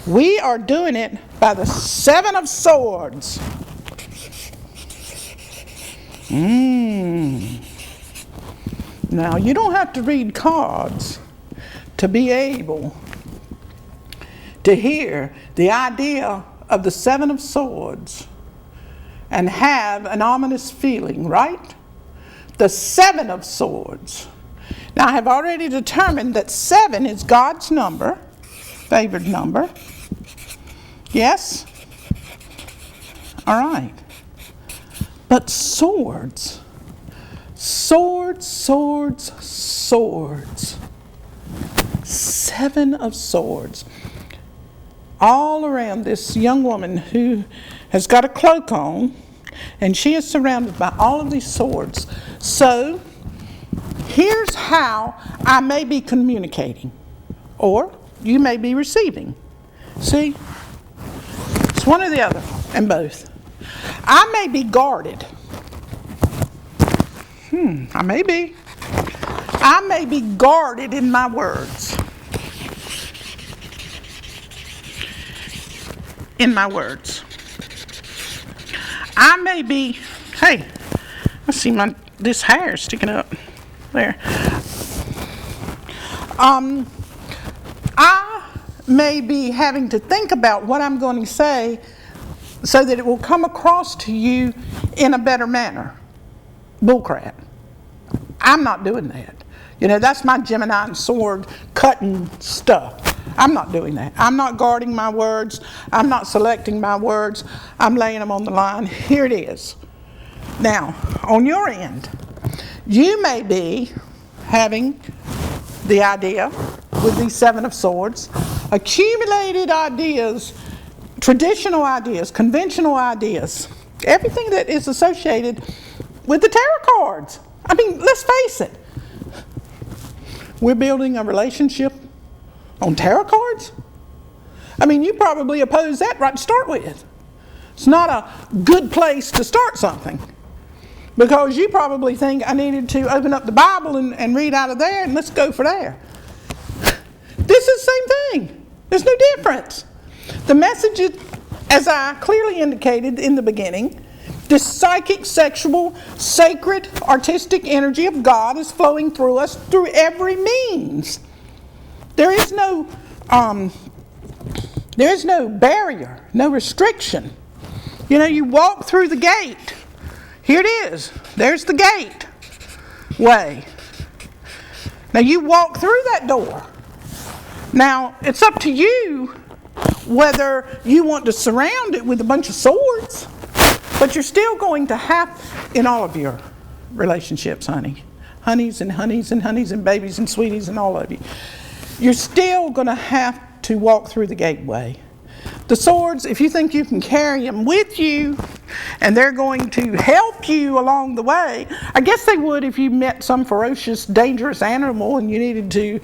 We are doing it by the Seven of Swords. Now, you don't have to read cards to be able to hear the idea of the Seven of Swords and have an ominous feeling, right? The Seven of Swords. Now, I have already determined that 7 is God's number, favored number. Yes? All right. But swords. Swords, swords, swords. 7 of swords. All around this young woman who has got a cloak on, and she is surrounded by all of these swords. So, here's how I may be communicating, or you may be receiving. See? It's one or the other, and both. I may be guarded. I may be. I may be guarded in my words. In my words. I may be, hey, I see this hair sticking up there. I may be having to think about what I'm going to say so that it will come across to you in a better manner. Bullcrap. I'm not doing that. You know, that's my Gemini and sword cutting stuff. I'm not doing that. I'm not guarding my words. I'm not selecting my words. I'm laying them on the line. Here it is. Now, on your end, you may be having the idea with these 7 of swords, accumulated ideas, traditional ideas, conventional ideas, everything that is associated with the tarot cards. I mean, let's face it. We're building a relationship on tarot cards? I mean, you probably oppose that right to start with. It's not a good place to start something, because you probably think I needed to open up the Bible and read out of there and let's go for there. This is the same thing. There's no difference. The message is, as I clearly indicated in the beginning, this psychic, sexual, sacred, artistic energy of God is flowing through us through every means. There is no barrier, no restriction. You know, you walk through the gate. Here it is. There's the gate way. Now you walk through that door. Now it's up to you whether you want to surround it with a bunch of swords, but you're still going to have, in all of your relationships, honeys and honeys and honeys and babies and sweeties and all of you, you're still going to have to walk through the gateway. The swords, if you think you can carry them with you and they're going to help you along the way, I guess they would if you met some ferocious, dangerous animal and you needed to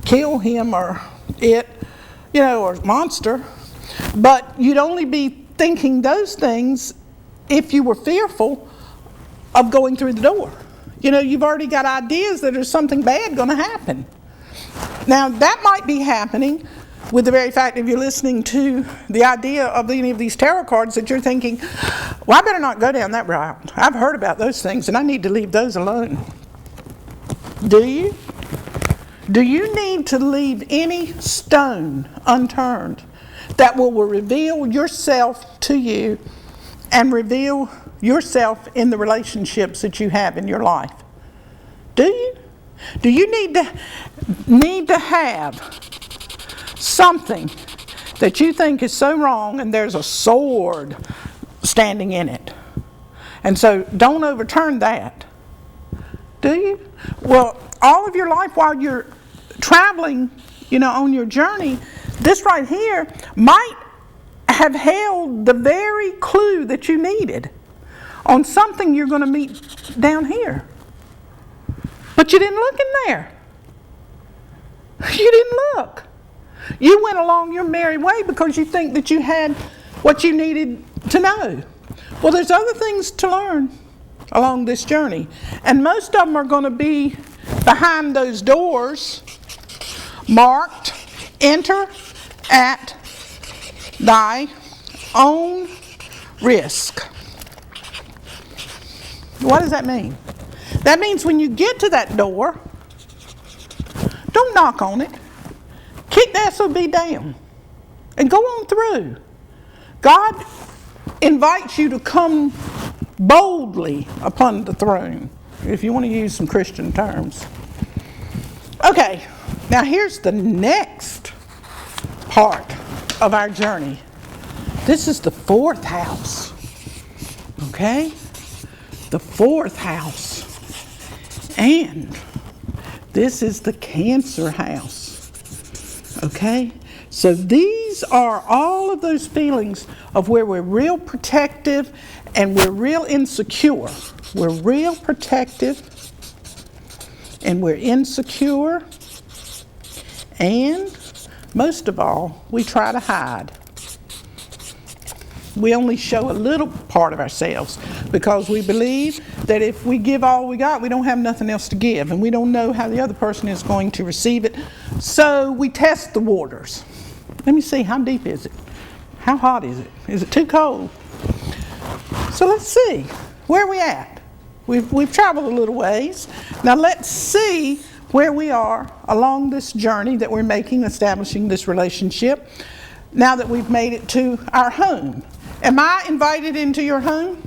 kill him or it, you know, or monster. But you'd only be thinking those things if you were fearful of going through the door. You know, you've already got ideas that there's something bad going to happen. Now, that might be happening with the very fact if you're listening to the idea of any of these tarot cards that you're thinking, well, I better not go down that route. I've heard about those things and I need to leave those alone. Do you? Do you need to leave any stone unturned that will reveal yourself to you and reveal yourself in the relationships that you have in your life? Do you? Do you need to have something that you think is so wrong and there's a sword standing in it? And so don't overturn that. Do you? Well, all of your life while you're traveling, you know, on your journey, this right here might have held the very clue that you needed on something you're going to meet down here. But you didn't look in there. You didn't look. You went along your merry way because you think that you had what you needed to know. Well, there's other things to learn along this journey. And most of them are going to be behind those doors marked, enter at thy own risk. What does that mean? That means when you get to that door, don't knock on it. Kick the SOB down and go on through. God invites you to come boldly upon the throne, if you want to use some Christian terms. Okay, now here's the next part of our journey. This is the fourth house. Okay? The fourth house. And this is the Cancer house. Okay? So these are all of those feelings of where we're real protective and we're real insecure. We're real protective and we're insecure. And most of all, we try to hide. We only show a little part of ourselves because we believe that if we give all we got, we don't have nothing else to give, and we don't know how the other person is going to receive it. So we test the waters. Let me see, how deep is it? How hot is it? Is it too cold? So let's see, where are we at? We've traveled a little ways. Now let's see where we are along this journey that we're making, establishing this relationship, now that we've made it to our home. Am I invited into your home?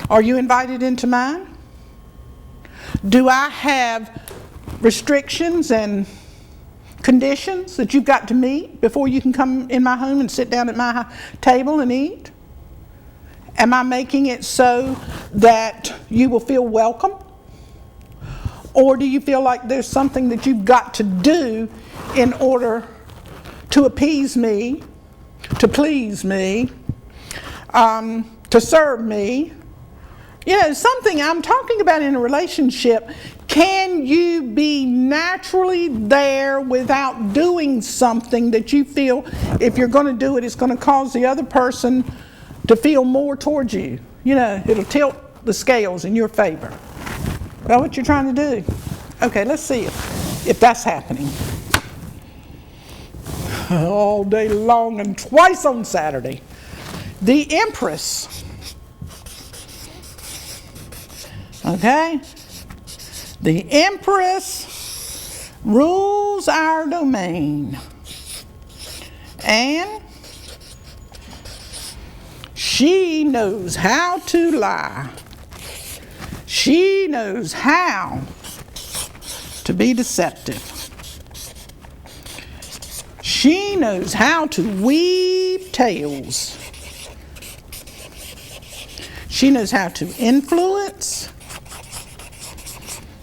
Are you invited into mine? Do I have restrictions and conditions that you've got to meet before you can come in my home and sit down at my table and eat? Am I making it so that you will feel welcome? Or do you feel like there's something that you've got to do in order to appease me, to please me, to serve me? You know, something I'm talking about in a relationship. Can you be naturally there without doing something that you feel, if you're going to do it, it's going to cause the other person to feel more towards you? You know, it'll tilt the scales in your favor. Is that what you're trying to do? Okay, let's see if that's happening. All day long and twice on Saturday. The Empress. Okay? The Empress rules our domain. And she knows how to lie. She knows how to be deceptive. She knows how to weave tales. She knows how to influence,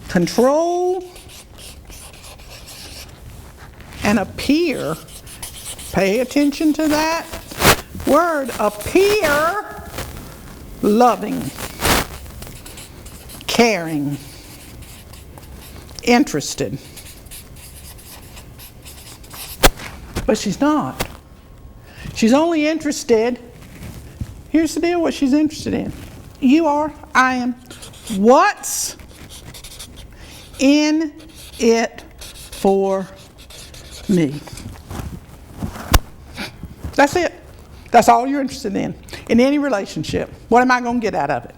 control, and appear. Pay attention to that word, appear loving, caring, interested. But she's not. She's only interested. Here's the deal, what she's interested in. You are, I am. What's in it for me? That's it. That's all you're interested in any relationship. What am I going to get out of it?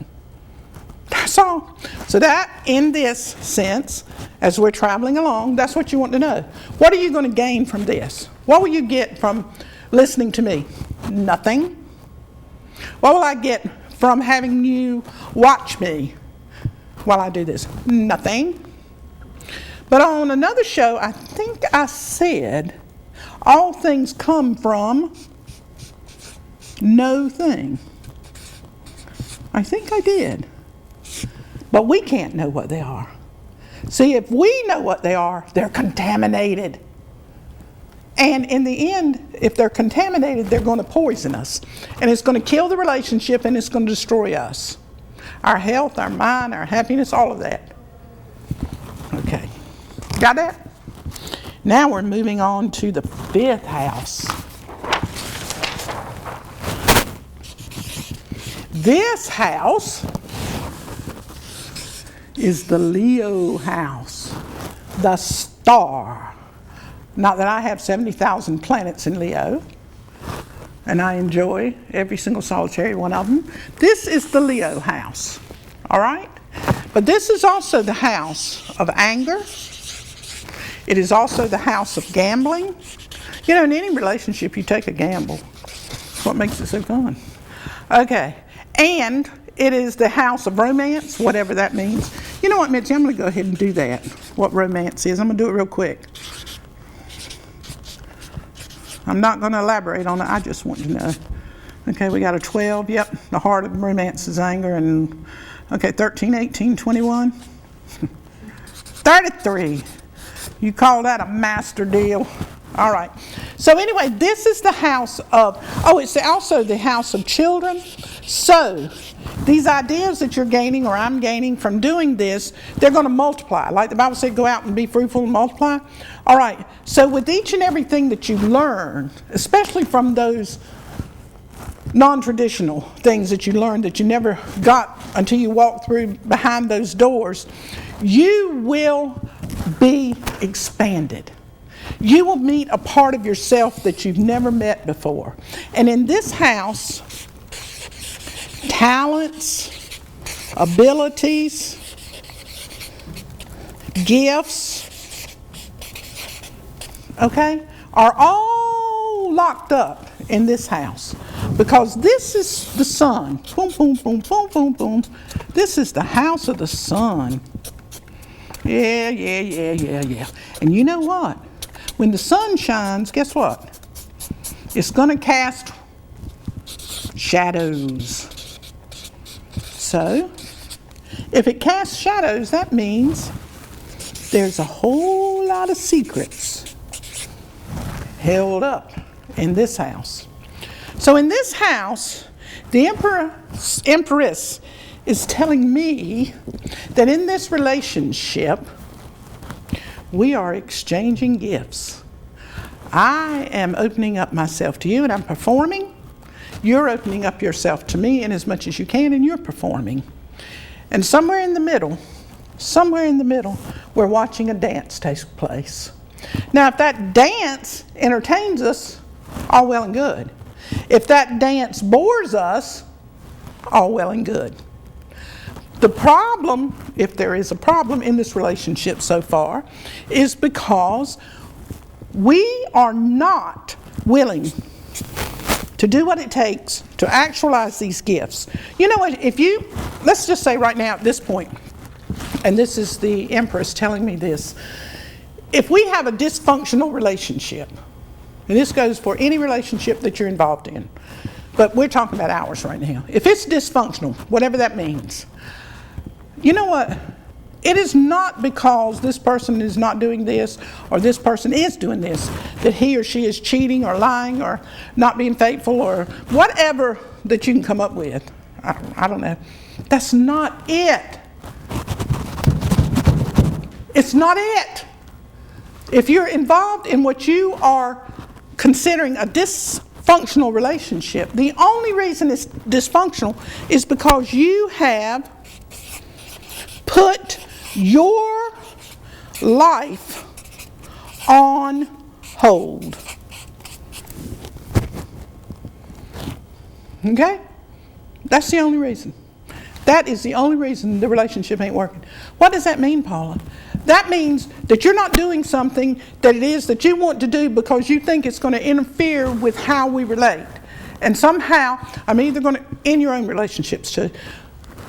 That's all. So that, in this sense, as we're traveling along, that's what you want to know. What are you going to gain from this? What will you get from listening to me? Nothing. What will I get from having you watch me while I do this? Nothing. But on another show, I think I said, all things come from no thing. I think I did. But we can't know what they are. See, if we know what they are, they're contaminated. And in the end, if they're contaminated, they're going to poison us. And it's going to kill the relationship and it's going to destroy us. Our health, our mind, our happiness, all of that. Okay. Got that? Now we're moving on to the fifth house. This house is the Leo house, the star. Not that I have 70,000 planets in Leo, and I enjoy every single solitary one of them. This is the Leo house, all right? But this is also the house of anger. It is also the house of gambling. You know, in any relationship, you take a gamble. That's what makes it so fun. Okay, and it is the house of romance, whatever that means. You know what, Mitzi, I'm going to go ahead and do that, what romance is. I'm going to do it real quick. I'm not going to elaborate on it. I just want to know. Okay, we got a 12. Yep, the heart of romance is anger. And okay, 13, 18, 21. 33. You call that a master deal? All right. So anyway, this is the house of, it's also the house of children. So these ideas that you're gaining or I'm gaining from doing this, they're going to multiply. Like the Bible said, go out and be fruitful and multiply. All right. So with each and everything that you learn, especially from those non-traditional things that you learned that you never got until you walked through behind those doors, you will be expanded. You will meet a part of yourself that you've never met before. And in this house, talents, abilities, gifts, okay, are all locked up in this house. Because this is the sun. Boom, boom, boom, boom, boom, boom. This is the house of the sun. Yeah. And you know what? When the sun shines, guess what? It's going to cast shadows. So, if it casts shadows, that means there's a whole lot of secrets held up in this house. So in this house, the Empress is telling me that in this relationship, we are exchanging gifts. I am opening up myself to you and I'm performing. You're opening up yourself to me in as much as you can and you're performing. And somewhere in the middle, we're watching a dance take place. Now, if that dance entertains us, all well and good. If that dance bores us, all well and good. The problem, if there is a problem in this relationship so far, is because we are not willing to do what it takes to actualize these gifts. You know what, let's just say right now at this point, and this is the Empress telling me this, if we have a dysfunctional relationship, and this goes for any relationship that you're involved in, but we're talking about ours right now. If it's dysfunctional, whatever that means, you know what? It is not because this person is not doing this or this person is doing this that he or she is cheating or lying or not being faithful or whatever that you can come up with. I don't know. That's not it. It's not it. If you're involved in what you are considering a dysfunctional relationship, the only reason it's dysfunctional is because you have put your life on hold. Okay? That's the only reason. That is the only reason the relationship ain't working. What does that mean, Paula? That means that you're not doing something that it is that you want to do because you think it's going to interfere with how we relate. And somehow, I'm either going to, in your own relationships too,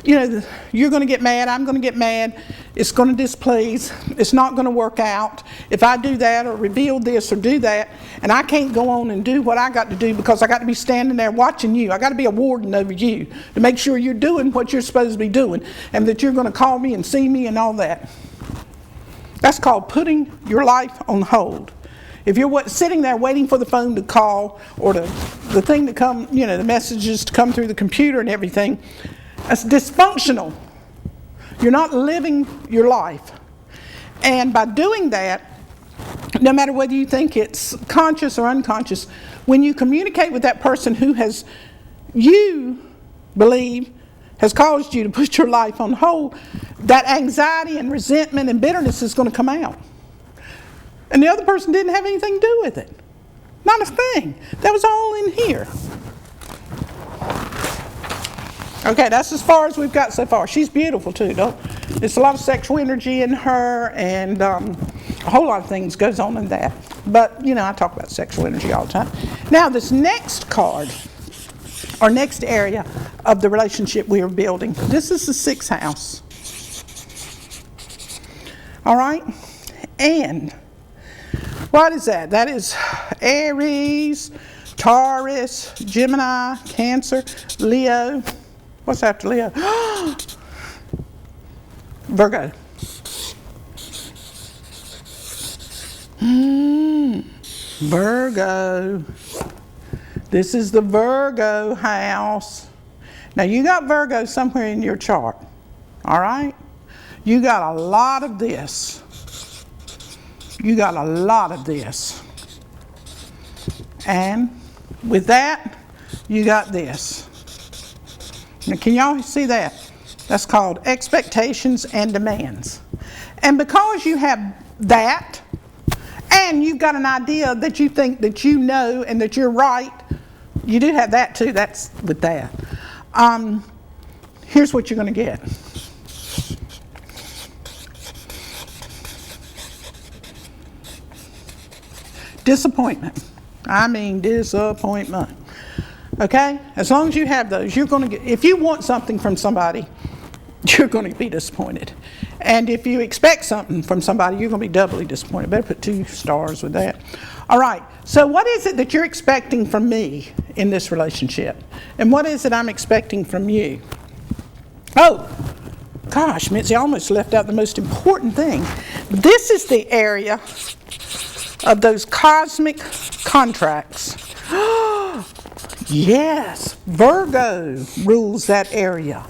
you're going to get mad, I'm going to get mad, it's going to displease, it's not going to work out. If I do that or reveal this or do that, and I can't go on and do what I got to do because I got to be standing there watching you. I got to be a warden over you to make sure you're doing what you're supposed to be doing and that you're going to call me and see me and all that. That's called putting your life on hold. If you're sitting there waiting for the phone to call or the thing to come, the messages to come through the computer and everything, that's dysfunctional. You're not living your life. And by doing that, no matter whether you think it's conscious or unconscious, when you communicate with that person who you believe has caused you to put your life on hold, that anxiety and resentment and bitterness is going to come out. And the other person didn't have anything to do with it. Not a thing. That was all in here. Okay, that's as far as we've got so far. She's beautiful too, though. There's a lot of sexual energy in her, and a whole lot of things goes on in that. But, you know, I talk about sexual energy all the time. Now, this next card, or next area of the relationship we are building, this is the 6th house. All right? And what is that? That is Aries, Taurus, Gemini, Cancer, Leo. What's after Leo? Virgo. Virgo. This is the Virgo house. Now you got Virgo somewhere in your chart. All right? You got a lot of this. You got a lot of this. And with that, you got this. Now, can y'all see that? That's called expectations and demands. And because you have that, and you've got an idea that you think that you know and that you're right, you do have that too. That's with that. Here's what you're going to get. Disappointment. I mean disappointment. Okay? As long as you have those, you're going to get, if you want something from somebody, you're going to be disappointed. And if you expect something from somebody, you're going to be doubly disappointed. Better put 2 stars with that. All right. So what is it that you're expecting from me in this relationship? And what is it I'm expecting from you? Oh, gosh, Mitzi, I almost left out the most important thing. This is the area of those cosmic contracts. Yes, Virgo rules that area.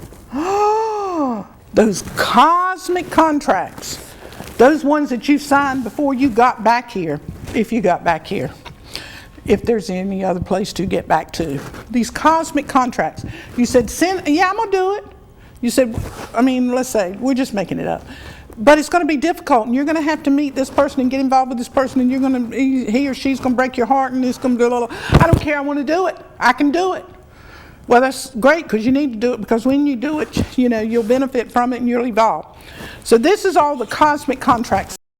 Those cosmic contracts, those ones that you signed before you got back here, if you got back here, if there's any other place to get back to. These cosmic contracts. You said, yeah, I'm going to do it. You said, I mean, let's say, we're just making it up. But it's going to be difficult, and you're going to have to meet this person and get involved with this person, and you're going to, he or she's going to break your heart, and it's going to do a little, I don't care, I want to do it. I can do it. Well, that's great, because you need to do it, because when you do it, you know, you'll benefit from it and you'll evolve. So this is all the cosmic contracts